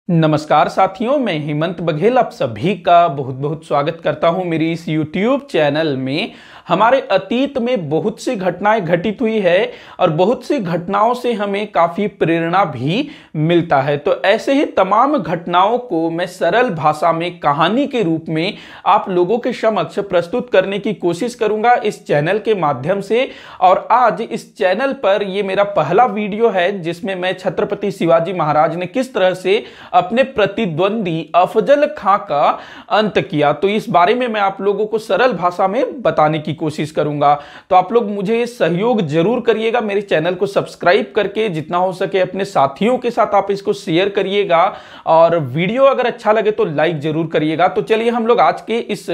नमस्कार साथियों, मैं हेमंत बघेल आप सभी का बहुत बहुत स्वागत करता हूं मेरी इस YouTube चैनल में। हमारे अतीत में बहुत सी घटनाएं घटित हुई है और बहुत सी घटनाओं से हमें काफी प्रेरणा भी मिलता है। तो ऐसे ही तमाम घटनाओं को मैं सरल भाषा में कहानी के रूप में आप लोगों के समक्ष प्रस्तुत करने की कोशिश करूंगा इस चैनल के माध्यम से। और आज इस चैनल पर ये मेरा पहला वीडियो है जिसमें मैं छत्रपति शिवाजी महाराज ने किस तरह से अपने प्रतिद्वंदी अफजल खां का अंत किया, तो इस बारे में मैं आप लोगों को सरल भाषा में बताने की कोशिश करूंगा। तो आप लोग मुझे सहयोग जरूर करिएगा, मेरे चैनल को सब्सक्राइब करके जितना हो सके अपने साथियों के साथ आप इसको शेयर करिएगा और वीडियो अगर अच्छा लगे तो लाइक जरूर करिएगा। तो चलिए हम लोग आज के इस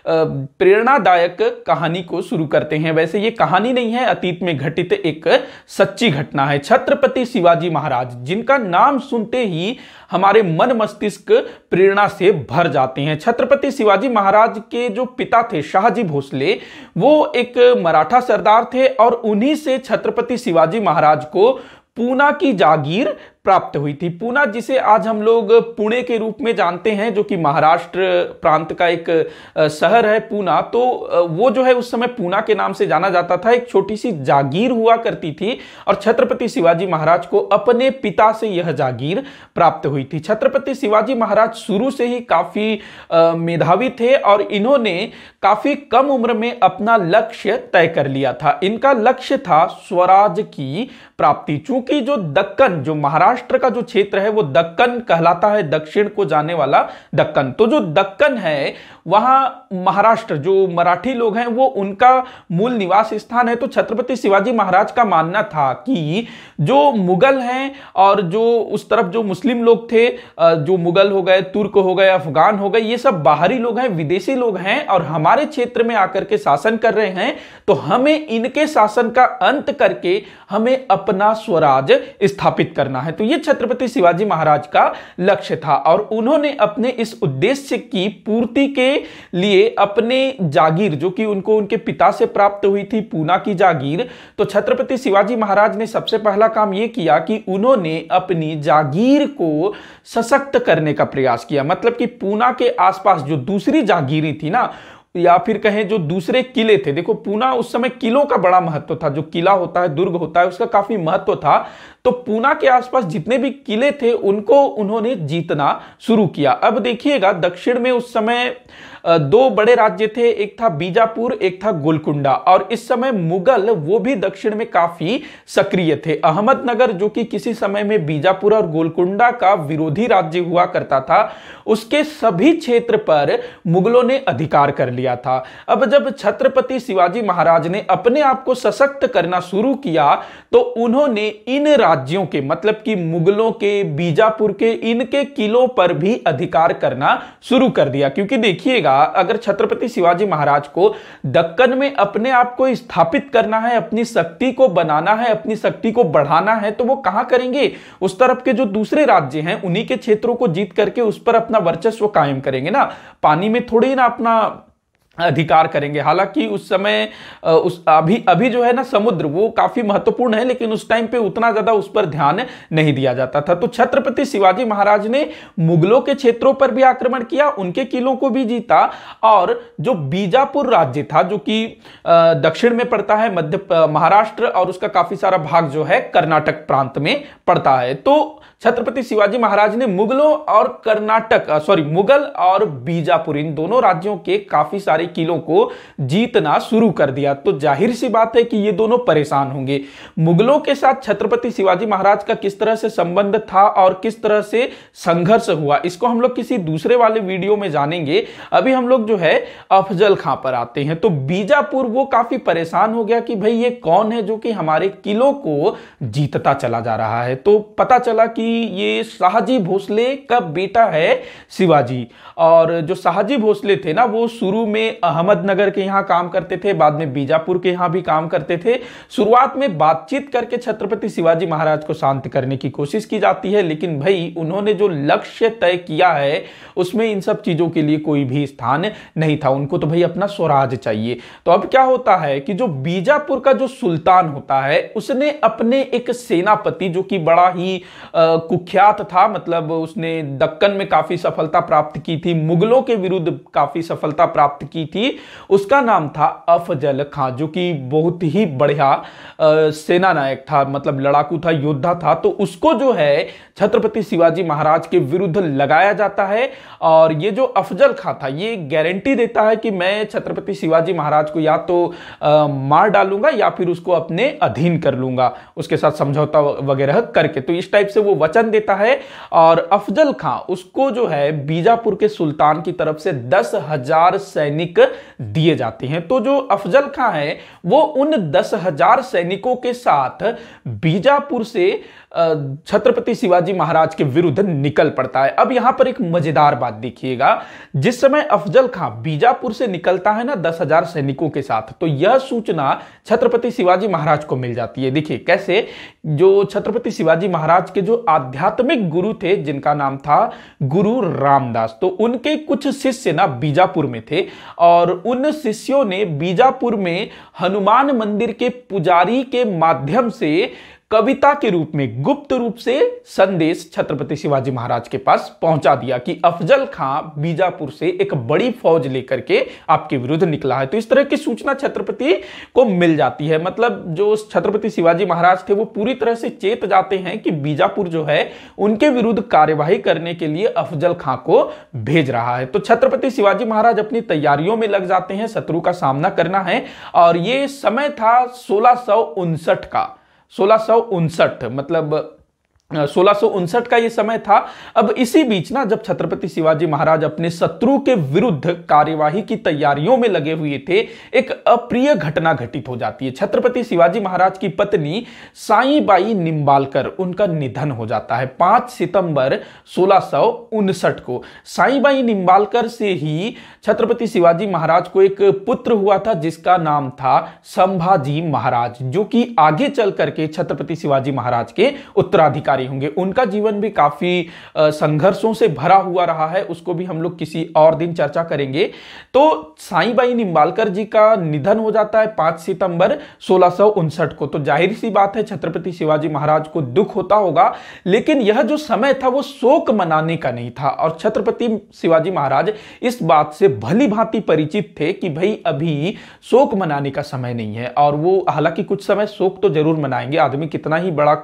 प्रेरणादायक कहानी को शुरू करते हैं। वैसे ये कहानी नहीं है, अतीत में घटित एक सच्ची घटना है। छत्रपति शिवाजी महाराज, जिनका नाम सुनते ही हमारे मन मस्तिष्क प्रेरणा से भर जाते हैं। छत्रपति शिवाजी महाराज के जो पिता थे शाहजी भोसले, वो एक मराठा सरदार थे और उन्हीं से छत्रपति शिवाजी महाराज को पूना की जागीर प्राप्त हुई थी। पूना, जिसे आज हम लोग पुणे के रूप में जानते हैं, जो कि महाराष्ट्र प्रांत का एक शहर है पूना, तो वो जो है उस समय पूना के नाम से जाना जाता था। एक छोटी सी जागीर हुआ करती थी और छत्रपति शिवाजी महाराज को अपने पिता से यह जागीर प्राप्त हुई थी। छत्रपति शिवाजी महाराज शुरू से ही काफी मेधावी थे और इन्होंने काफी कम उम्र में अपना लक्ष्य तय कर लिया था। इनका लक्ष्य था स्वराज की प्राप्ति। चूंकि जो दक्कन, जो महाराष्ट्र का जो क्षेत्र है वो दक्कन कहलाता है, दक्षिण को जाने वाला दक्कन। तो जो दक्कन है वहां महाराष्ट्र, जो मराठी लोग हैं, वो उनका मूल निवास स्थान है। तो छत्रपति शिवाजी महाराज का मानना था कि जो मुगल हैं और जो उस तरफ जो मुस्लिम लोग थे, जो मुगल हो गए, तुर्क हो गए, अफगान हो गए, ये सब बाहरी लोग हैं, विदेशी लोग हैं और हमारे क्षेत्र में आकर के शासन कर रहे हैं। तो हमें इनके शासन का अंत करके हमें अपना स्वराज स्थापित करना है। तो ये छत्रपति शिवाजी महाराज का लक्ष्य था और उन्होंने अपने इस उद्देश्य की पूर्ति के लिए अपने जागीर, जो कि उनको उनके पिता से प्राप्त हुई थी, पूना की जागीर, तो छत्रपति शिवाजी महाराज ने सबसे पहला काम यह किया कि उन्होंने अपनी जागीर को सशक्त करने का प्रयास किया। मतलब कि पूना के आसपास जो दूसरी जागीरी थी ना, या फिर कहें जो दूसरे किले थे, देखो पूना उस समय किलों का बड़ा महत्व था, जो किला होता है, दुर्ग होता है, उसका काफी महत्व था। तो पूना के आसपास जितने भी किले थे उनको उन्होंने जीतना शुरू किया। अब देखिएगा, दक्षिण में उस समय दो बड़े राज्य थे, एक था बीजापुर, एक था गोलकुंडा, और इस समय मुगल वो भी दक्षिण में काफी सक्रिय थे। अहमदनगर, जो कि किसी समय में बीजापुर और गोलकुंडा का विरोधी राज्य हुआ करता था, उसके सभी क्षेत्र पर मुगलों ने अधिकार कर लिया था। अब जब छत्रपति शिवाजी महाराज ने अपने आप को सशक्त करना शुरू किया तो उन्होंने इन राज्यों के, मतलब कि मुगलों के, बीजापुर के, इनके किलों पर भी अधिकार करना शुरू कर दिया। क्योंकि देखिएगा, अगर छत्रपति शिवाजी महाराज को दक्कन में अपने आप को स्थापित करना है, अपनी शक्ति को बनाना है, अपनी शक्ति को बढ़ाना है, तो वो कहां करेंगे? उस तरफ के जो दूसरे राज्य हैं उन्हीं के क्षेत्रों को जीत करके उस पर अपना वर्चस्व कायम करेंगे ना, पानी में थोड़ी ना अपना अधिकार करेंगे। हालांकि उस समय अभी जो है ना समुद्र, वो काफी महत्वपूर्ण है, लेकिन उस टाइम पे उतना ज्यादा उस पर ध्यान नहीं दिया जाता था। तो छत्रपति शिवाजी महाराज ने मुगलों के क्षेत्रों पर भी आक्रमण किया, उनके किलों को भी जीता, और जो बीजापुर राज्य था, जो कि दक्षिण में पड़ता है, मध्य महाराष्ट्र, और उसका काफी सारा भाग जो है कर्नाटक प्रांत में पड़ता है। तो छत्रपति शिवाजी महाराज ने मुगलों और मुगल और बीजापुर, इन दोनों राज्यों के काफी सारे किलों को जीतना शुरू कर दिया। तो जाहिर सी बात है कि ये दोनों परेशान होंगे। मुगलों के साथ छत्रपति शिवाजी महाराज का किस तरह से संबंध था और किस तरह से संघर्ष हुआ, इसको हम लोग किसी दूसरे वाले वीडियो में जानेंगे। अभी हम लोग जो है अफजल खां पर आते हैं। तो बीजापुर वो काफी परेशान हो गया कि भाई ये कौन है जो कि हमारे किलों को जीतता चला जा रहा है। तो पता चला कि ये शाहजी भोसले का बेटा है शिवाजी, और जो शाहजी भोसले थे ना, वो शुरू में अहमदनगर के यहां काम करते थे, बाद में बीजापुर के यहां भी काम करते थे। शुरुआत में बातचीत करके छत्रपति शिवाजी महाराज को शांत करने की कोशिश की जाती है, लेकिन भाई उन्होंने जो लक्ष्य तय किया है उसमें इन सब चीजों के लिए कोई भी स्थान नहीं था। उनको तो भाई अपना स्वराज चाहिए। तो अब क्या होता है कि जो बीजापुर का जो सुल्तान होता है, उसने अपने एक सेनापति, जो कि बड़ा ही कुख्यात था, मतलब उसने दक्कन में काफी सफलता प्राप्त की थी, मुगलों के विरुद्ध काफी सफलता प्राप्त की थी। उसका नाम था अफजल खां, जो कि बहुत ही बढ़िया सेना नायक था, मतलब लड़ाकू था, योद्धा था। तो उसको जो है छत्रपति शिवाजी महाराज के विरुद्ध लगाया जाता है। और ये जो अफजल खां था ये गारंटी देता है कि मैं छत्रपति शिवाजी महाराज को या तो मार डालूंगा या फिर उसको अपने अधीन कर लूंगा, उसके साथ समझौता वगैरह करके। तो इस टाइप से वो वचन देता है। और अफजल खां उसको जो है बीजापुर के सुल्तान की तरफ से 10,000 सैनिक दिए जाते हैं। तो जो अफजल खां है वो उन 10,000 सैनिकों के साथ बीजापुर से छत्रपति शिवाजी महाराज के विरुद्ध निकल पड़ता है। अब यहां पर एक मजेदार बात देखिएगा, जिस समय अफजल खां बीजापुर से निकलता है ना 10,000 सैनिकों के साथ, तो यह सूचना छत्रपति शिवाजी महाराज को मिल जाती है। देखिए कैसे, जो छत्रपति शिवाजी महाराज के जो आध्यात्मिक गुरु थे जिनका नाम था गुरु रामदास, तो उनके कुछ शिष्य ना बीजापुर में थे और उन शिष्यों ने बीजापुर में हनुमान मंदिर के पुजारी के माध्यम से कविता के रूप में गुप्त रूप से संदेश छत्रपति शिवाजी महाराज के पास पहुंचा दिया कि अफजल खां बीजापुर से एक बड़ी फौज लेकर के आपके विरुद्ध निकला है। तो इस तरह की सूचना छत्रपति को मिल जाती है। मतलब जो छत्रपति शिवाजी महाराज थे वो पूरी तरह से चेत जाते हैं कि बीजापुर जो है उनके विरुद्ध कार्यवाही करने के लिए अफजल खां को भेज रहा है। तो छत्रपति शिवाजी महाराज अपनी तैयारियों में लग जाते हैं, शत्रु का सामना करना है। और ये समय था 1659 का, 1659 मतलब 1659 का ये समय था। अब इसी बीच ना जब छत्रपति शिवाजी महाराज अपने शत्रु के विरुद्ध कार्यवाही की तैयारियों में लगे हुए थे, एक अप्रिय घटना घटित हो जाती है। छत्रपति शिवाजी महाराज की पत्नी साईबाई निंबालकर, उनका निधन हो जाता है 5 सितंबर 1659 को। साईबाई निंबालकर से ही छत्रपति शिवाजी महाराज को एक पुत्र हुआ था जिसका नाम था संभाजी महाराज, जो कि आगे चल करके छत्रपति शिवाजी महाराज के उत्तराधिकारी होंगे। उनका जीवन भी काफी संघर्षों से भरा हुआ रहा है, उसको भी हम लोग किसी और दिन चर्चा करेंगे। तो साईबाई निंबालकर जी का निधन हो जाता है 5 सितंबर 1659 को। तो जाहिर सी बात है छत्रपति शिवाजी महाराज को दुख होता होगा, लेकिन यह जो समय था वो शोक मनाने का नहीं था। और छत्रपति शिवाजी महाराज इस बात से भली भांति परिचित थे कि भाई अभी शोक मनाने का समय नहीं है। और वो हालांकि कुछ समय शोक तो जरूर मनाएंगे, आदमी कितना ही बड़ा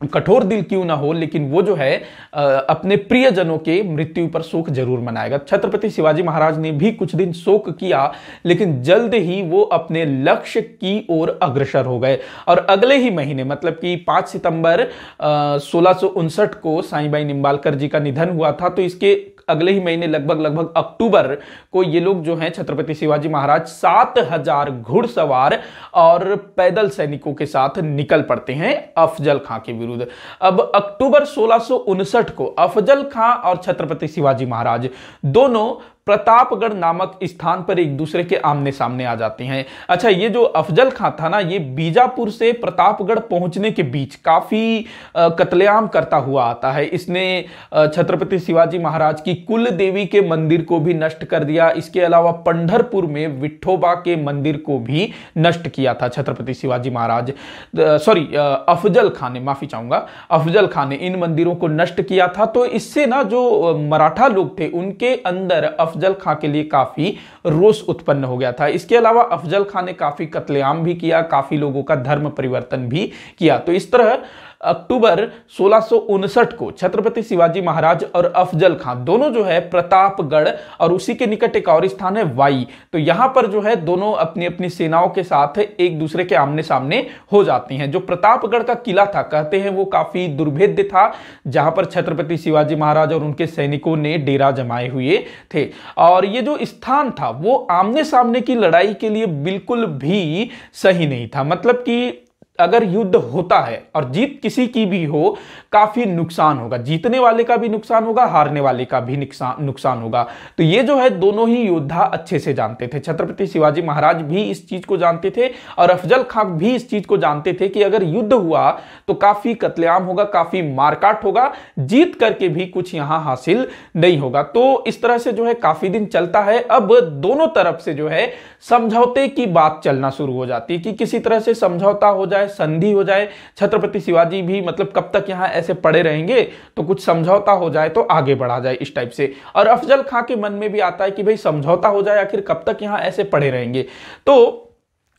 कठोर दिल क्यों ना हो, लेकिन वो जो है अपने प्रियजनों के मृत्यु पर शोक जरूर मनाएगा। छत्रपति शिवाजी महाराज ने भी कुछ दिन शोक किया, लेकिन जल्द ही वो अपने लक्ष्य की ओर अग्रसर हो गए। और अगले ही महीने मतलब कि 5 सितंबर 1659 को साईबाई निंबालकर जी का निधन हुआ था। तो इसके अगले ही महीने लगभग अक्टूबर को ये लोग जो हैं छत्रपति शिवाजी महाराज 7,000 घुड़सवार और पैदल सैनिकों के साथ निकल पड़ते हैं अफजल खां के विरुद्ध। अब अक्टूबर 1659 को अफजल खां और छत्रपति शिवाजी महाराज दोनों प्रतापगढ़ नामक स्थान पर एक दूसरे के आमने सामने आ जाते हैं। अच्छा, ये जो अफजल खां था ना, ये बीजापुर से प्रतापगढ़ पहुंचने के बीच काफी कत्लेआम करता हुआ आता है। इसने छत्रपति शिवाजी महाराज की कुल देवी के मंदिर को भी नष्ट कर दिया। इसके अलावा पंढरपुर में विठोबा के मंदिर को भी नष्ट किया था छत्रपति शिवाजी महाराज, अफजल खां ने, माफी चाहूंगा, अफजल खां ने इन मंदिरों को नष्ट किया था। तो इससे ना जो मराठा लोग थे उनके अंदर अफजल खां के लिए काफी रोष उत्पन्न हो गया था। इसके अलावा अफजल खां ने काफी कत्लेआम भी किया, काफी लोगों का धर्म परिवर्तन भी किया। तो इस तरह अक्टूबर 1659 को छत्रपति शिवाजी महाराज और अफजल खां दोनों जो है प्रतापगढ़ और उसी के निकट एक और स्थान है वाई, तो यहां पर जो है दोनों अपनी अपनी सेनाओं के साथ एक दूसरे के आमने सामने हो जाती हैं। जो प्रतापगढ़ का किला था, कहते हैं वो काफी दुर्भेद्य था, जहां पर छत्रपति शिवाजी महाराज और उनके सैनिकों ने डेरा जमाए हुए थे। और ये जो स्थान था वो आमने सामने की लड़ाई के लिए बिल्कुल भी सही नहीं था। मतलब कि अगर युद्ध होता है और जीत किसी की भी हो, काफी नुकसान होगा, जीतने वाले का भी नुकसान होगा, हारने वाले का भी नुकसान होगा। तो ये जो है दोनों ही योद्धा अच्छे से जानते थे। छत्रपति शिवाजी महाराज भी इस चीज को जानते थे और अफजल खां भी इस चीज को जानते थे कि अगर युद्ध हुआ तो काफी कत्लेआम होगा, काफी मारकाट होगा, जीत करके भी कुछ यहां हासिल नहीं होगा। तो इस तरह से जो है काफी दिन चलता है। अब दोनों तरफ से जो है समझौते की बात चलना शुरू हो जाती है कि किसी तरह से समझौता हो जाए, जाए, संधि हो जाए, छत्रपति शिवाजी भी मतलब कब तक यहाँ ऐसे पड़े रहेंगे, तो कुछ समझौता हो जाए तो आगे बढ़ा जाए, इस टाइप से। और अफजल खां के मन में भी आता है कि भाई समझौता हो जाए, आखिर कब तक यहाँ ऐसे पड़े रहेंगे। तो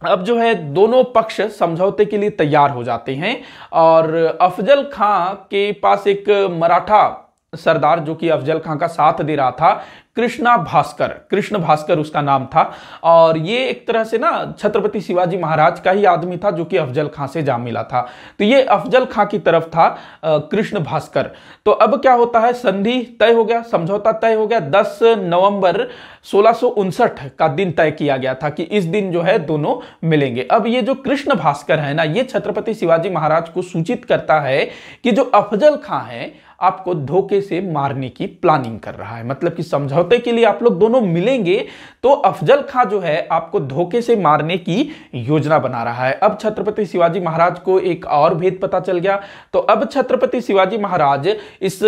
अब जो है दोनों पक्ष समझौते के लिए तैयार हो जाते हैं और अफजल खां के पास एक मराठा सरदार जो कि अफजल खां का साथ दे रहा था, कृष्ण भास्कर उसका नाम था, और ये एक तरह से ना छत्रपति शिवाजी महाराज का ही आदमी था जो कि अफजल खां से जा मिला था। तो ये अफजल खां की तरफ था कृष्ण भास्कर। तो अब क्या होता है, संधि तय हो गया, समझौता तय हो गया। 10 नवंबर 1659 का दिन तय किया गया था कि इस दिन जो है दोनों मिलेंगे। अब ये जो कृष्ण भास्कर है ना, ये छत्रपति शिवाजी महाराज को सूचित करता है कि जो अफजल खां है आपको धोखे से मारने की प्लानिंग कर रहा है, मतलब कि समझौते के लिए आप लोग दोनों मिलेंगे तो अफजल खां जो है आपको धोखे से मारने की योजना बना रहा है। अब छत्रपति शिवाजी महाराज को एक और भेद पता चल गया। तो अब छत्रपति शिवाजी महाराज इस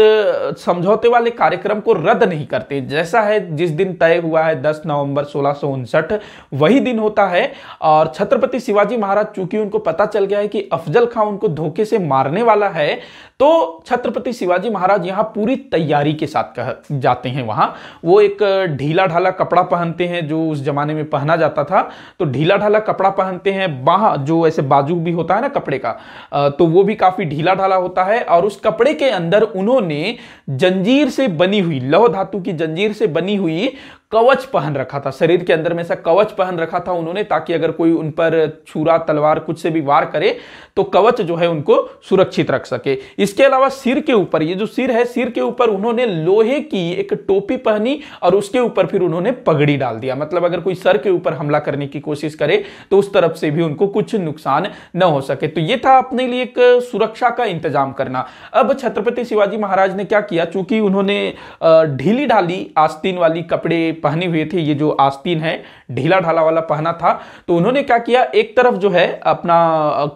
समझौते वाले कार्यक्रम को रद्द नहीं करते, जैसा है जिस दिन तय हुआ है 10 नवंबर 1659 वही दिन होता है। और छत्रपति शिवाजी महाराज चूंकि उनको पता चल गया है कि अफजल खां उनको धोखे से मारने वाला है, तो छत्रपति शिवाजी महाराज यहां पूरी तैयारी के साथ जाते हैं। वहां वो एक ढीला ढाला कपड़ा पहनते हैं जो उस जमाने में पहना जाता था, तो ढीला ढाला कपड़ा पहनते हैं, बाह जो ऐसे बाजू भी होता है ना कपड़े का, तो वो भी काफी ढीला ढाला होता है। और उस कपड़े के अंदर उन्होंने जंजीर से बनी हुई, लौह धातु की जंजीर से बनी हुई कवच पहन रखा था, शरीर के अंदर में ऐसा कवच पहन रखा था उन्होंने, ताकि अगर कोई उन पर छुरा तलवार कुछ से भी वार करे तो कवच जो है उनको सुरक्षित रख सके। इसके अलावा सिर के ऊपर, ये जो सिर है, सिर के ऊपर उन्होंने लोहे की एक टोपी पहनी और उसके ऊपर फिर उन्होंने पगड़ी डाल दिया, मतलब अगर कोई सर के ऊपर हमला करने की कोशिश करे तो उस तरफ से भी उनको कुछ नुकसान न हो सके। तो ये था अपने लिए एक सुरक्षा का इंतजाम करना। अब छत्रपति शिवाजी महाराज ने क्या किया, चूंकि उन्होंने ढीली ढाली आस्तीन वाली कपड़े पहने हुए थे, ये जो आस्तीन है ढीला ढाला वाला पहना था, तो उन्होंने क्या किया, एक तरफ जो है अपना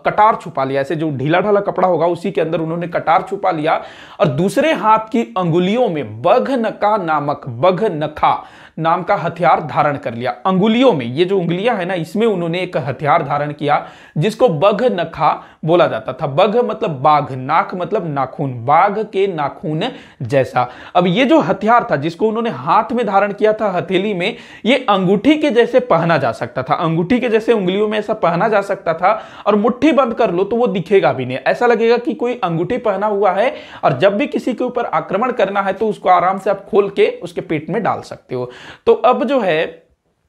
कटार छुपा लिया, ऐसे जो ढीला ढाला कपड़ा होगा उसी के अंदर उन्होंने कटार छुपा लिया, और दूसरे हाथ की अंगुलियों में बघनखा नाम का हथियार धारण कर लिया। अंगुलियों में, ये जो उंगलियां है ना, इसमें उन्होंने एक हथियार धारण किया जिसको बघनखा बोला जाता था। बघ मतलब बाघ, नाक मतलब नाखून, बाघ के नाखून जैसा। अब ये जो हथियार था जिसको उन्होंने हाथ में धारण किया था, हथेली में, ये अंगूठी के जैसे पहना जा सकता था, अंगूठी के जैसे उंगलियों में ऐसा पहना जा सकता था, और मुट्ठी बंद कर लो तो वो दिखेगा भी नहीं, ऐसा लगेगा कि कोई अंगूठी पहना हुआ है, और जब भी किसी के ऊपर आक्रमण करना है तो उसको आराम से आप खोल के उसके पेट में डाल सकते हो। तो अब जो है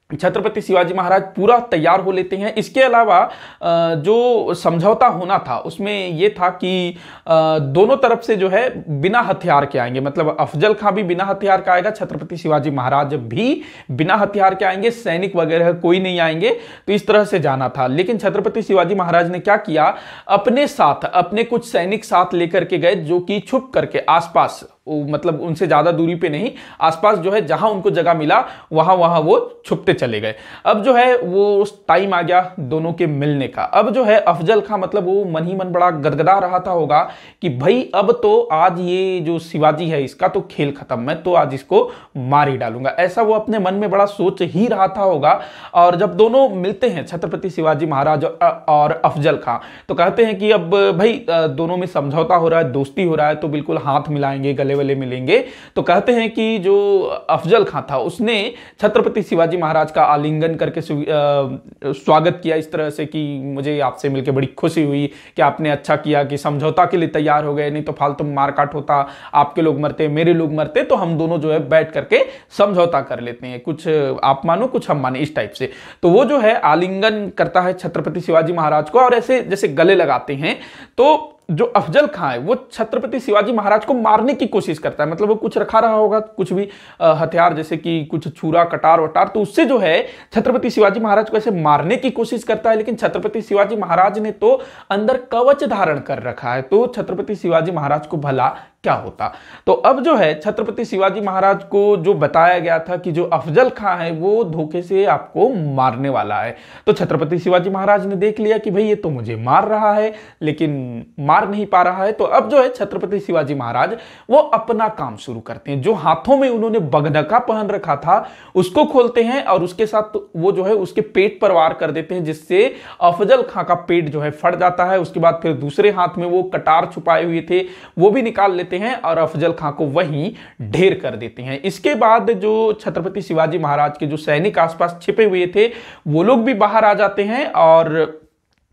छत्रपति शिवाजी महाराज पूरा तैयार हो लेते हैं। इसके अलावा जो समझौता होना था उसमें यह था कि दोनों तरफ से जो है बिना हथियार के आएंगे, मतलब अफजल खां भी बिना हथियार का आएगा, छत्रपति शिवाजी महाराज भी बिना हथियार के आएंगे, सैनिक वगैरह कोई नहीं आएंगे, तो इस तरह से जाना था। लेकिन छत्रपति शिवाजी महाराज ने क्या किया, अपने साथ अपने कुछ सैनिक साथ लेकर के गए जो कि छुप करके आसपास, मतलब उनसे ज्यादा दूरी पे नहीं, आसपास जो है जहां उनको जगह मिला वहां वो छुपते चले गए। अब जो है वो टाइम आ गया दोनों के मिलने का। अब जो है अफजल खां मतलब वो मन ही मन बड़ा गदगदा रहा था होगा कि भाई अब तो आज ये जो शिवाजी है इसका तो खेल खत्म, मैं तो आज इसको मार ही डालूंगा, ऐसा वो अपने मन में बड़ा सोच ही रहा था होगा। और जब दोनों मिलते हैं छत्रपति शिवाजी महाराज और अफजल खां, तो कहते हैं कि अब भाई दोनों में समझौता हो रहा है, दोस्ती हो रहा है, तो बिल्कुल हाथ मिलाएंगे, गले वाले मिलेंगे। तो कहते हैं कि जो अफजल खां था उसने छत्रपति शिवाजी महाराज का आलिंगन करके स्वागत किया इस तरह से कि मुझे आपसे मिलकर बड़ी खुशी हुई कि आपने अच्छा किया कि समझौता के लिए तैयार हो गए, नहीं तो फालतू मारकाट होता, आपके लोग मरते मेरे लोग मरते, तो हम दोनों जो है बैठ करके समझौता कर लेते हैं, कुछ आप मानो कुछ हम माने, इस टाइप से। तो वो जो है आलिंगन करता है छत्रपति शिवाजी महाराज को और ऐसे जैसे गले लगाते हैं। तो जो अफजल खां है वो छत्रपति शिवाजी महाराज को मारने की कोशिश करता है, मतलब वो कुछ रखा रहा होगा, कुछ भी हथियार जैसे कि कुछ छुरा कटार वटार, तो उससे जो है छत्रपति शिवाजी महाराज को ऐसे मारने की कोशिश करता है। लेकिन छत्रपति शिवाजी महाराज ने तो अंदर कवच धारण कर रखा है, तो छत्रपति शिवाजी महाराज को भला क्या होता। तो अब जो है छत्रपति शिवाजी महाराज को जो बताया गया था कि जो अफजल खां है वो धोखे से आपको मारने वाला है, तो छत्रपति शिवाजी महाराज ने देख लिया कि भाई ये तो मुझे मार रहा है लेकिन मार नहीं पा रहा है। तो अब जो है छत्रपति शिवाजी महाराज वो अपना काम शुरू करते हैं। जो हाथों में उन्होंने बगदका पहन रखा था उसको खोलते हैं और उसके साथ वो जो है उसके पेट पर वार कर देते हैं, जिससे अफजल खां का पेट जो है फट जाता है। उसके बाद फिर दूसरे हाथ में वो कटार छुपाए हुए थे वो भी निकाल लेते हैं और अफजल खां को वहीं ढेर कर देते हैं। इसके बाद जो छत्रपति शिवाजी महाराज के जो सैनिक आसपास छिपे हुए थे वो लोग भी बाहर आ जाते हैं और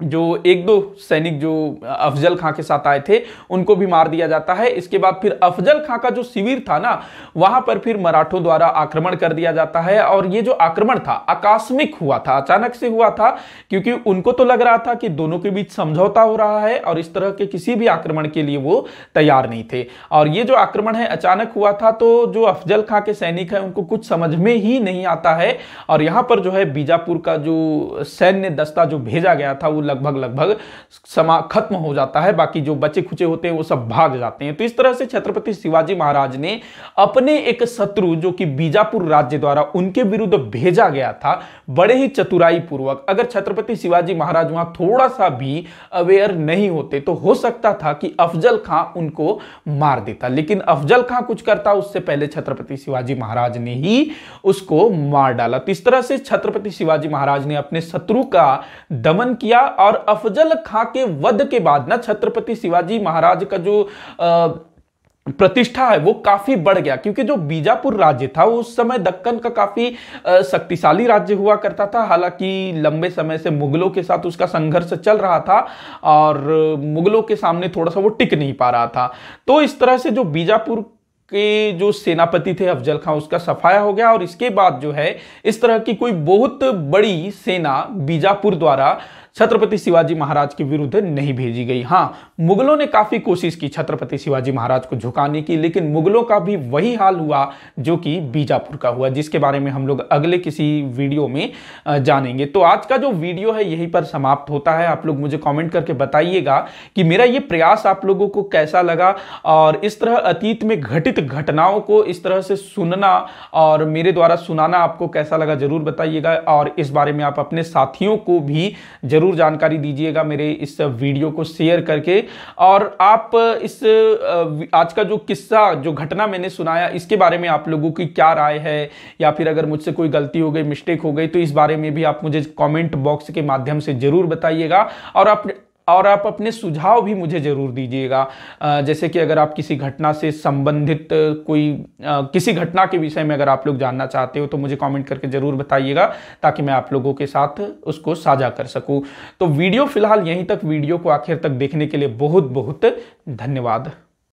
जो एक दो सैनिक जो अफजल खां के साथ आए थे उनको भी मार दिया जाता है। इसके बाद फिर अफजल खां का जो शिविर था ना वहां पर फिर मराठों द्वारा आक्रमण कर दिया जाता है। और ये जो आक्रमण था आकस्मिक हुआ था, अचानक से हुआ था, क्योंकि उनको तो लग रहा था कि दोनों के बीच समझौता हो रहा है और इस तरह के किसी भी आक्रमण के लिए वो तैयार नहीं थे। और ये जो आक्रमण है अचानक हुआ था, तो जो अफजल खां के सैनिक है उनको कुछ समझ में ही नहीं आता है और यहां पर जो है बीजापुर का जो सैन्य दस्ता जो भेजा गया था वो लगभग खत्म हो जाता है। बाकी जो बचे खुचे होते हैं वो सब भाग जाते हैं। तो इस तरह से छत्रपति शिवाजी महाराज ने अपने एक शत्रु जो कि बीजापुर राज्य द्वारा उनके विरुद्ध भेजा गया था बड़े ही चतुराई पूर्वक, अगर छत्रपति शिवाजी महाराज वहां थोड़ा सा भी अवेयर नहीं होते तो हो सकता था कि अफजल खां उनको मार देता। लेकिन अफजल खां कुछ करता उससे पहले छत्रपति शिवाजी महाराज ने ही उसको मार डाला। तो इस तरह से छत्रपति शिवाजी महाराज ने अपने शत्रु का दमन किया और अफजल खां के वध के बाद ना छत्रपति शिवाजी महाराज का जो प्रतिष्ठा है वो काफी बढ़ गया, क्योंकि जो बीजापुर राज्य था उस समय दक्कन का काफी शक्तिशाली राज्य हुआ करता था। हालांकि लंबे समय से मुगलों के साथ उसका संघर्ष चल रहा था और मुगलों के सामने थोड़ा सा वो टिक नहीं पा रहा था। तो इस तरह से जो बीजापुर के जो सेनापति थे अफजल खां उसका सफाया हो गया और इसके बाद जो है इस तरह की कोई बहुत बड़ी सेना बीजापुर द्वारा छत्रपति शिवाजी महाराज के विरुद्ध नहीं भेजी गई। हाँ, मुगलों ने काफी कोशिश की छत्रपति शिवाजी महाराज को झुकाने की, लेकिन मुगलों का भी वही हाल हुआ जो कि बीजापुर का हुआ, जिसके बारे में हम लोग अगले किसी वीडियो में जानेंगे। तो आज का जो वीडियो है यहीं पर समाप्त होता है। आप लोग मुझे कमेंट करके बताइएगा कि मेरा ये प्रयास आप लोगों को कैसा लगा और इस तरह अतीत में घटित घटनाओं को इस तरह से सुनना और मेरे द्वारा सुनाना आपको कैसा लगा जरूर बताइएगा। और इस बारे में आप अपने साथियों को भी जरूर जानकारी दीजिएगा मेरे इस वीडियो को शेयर करके। और आप इस आज का जो किस्सा जो घटना मैंने सुनाया इसके बारे में आप लोगों की क्या राय है, या फिर अगर मुझसे कोई गलती हो गई, मिस्टेक हो गई, तो इस बारे में भी आप मुझे कमेंट बॉक्स के माध्यम से जरूर बताइएगा। और आप अपने सुझाव भी मुझे जरूर दीजिएगा। जैसे कि अगर आप किसी घटना से संबंधित कोई किसी घटना के विषय में अगर आप लोग जानना चाहते हो तो मुझे कमेंट करके जरूर बताइएगा, ताकि मैं आप लोगों के साथ उसको साझा कर सकूं। तो वीडियो फिलहाल यहीं तक। वीडियो को आखिर तक देखने के लिए बहुत बहुत धन्यवाद।